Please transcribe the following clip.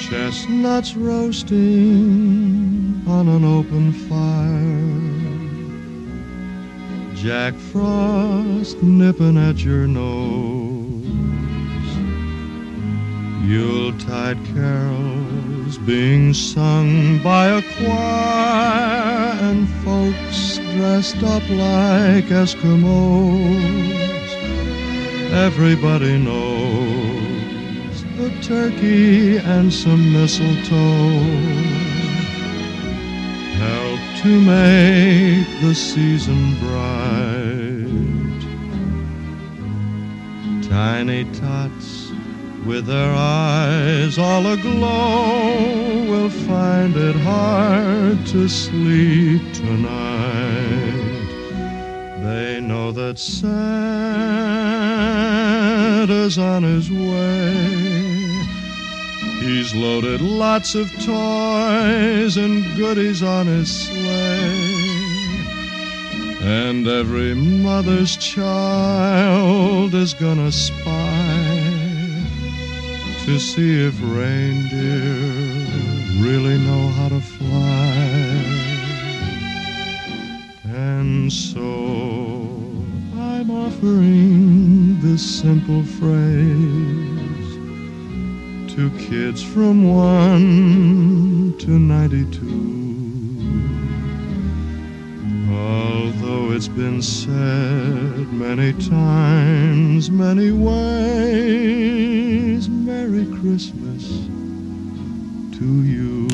Chestnuts roasting on an open fire, Jack Frost nipping at your nose, Yuletide carols being sung by a choir, and folks dressed up like Eskimos. Everybody knows a turkey and some mistletoe help to make the season bright. Tiny tots with their eyes all aglow will find it hard to sleep tonight. They know that Santa's on his way. He's loaded lots of toys and goodies on his sleigh, and every mother's child is gonna spy to see if reindeer really know how to fly. And so I'm offering this simple phrase to kids from 1 to 92. Although it's been said many times, many ways, Merry Christmas to you.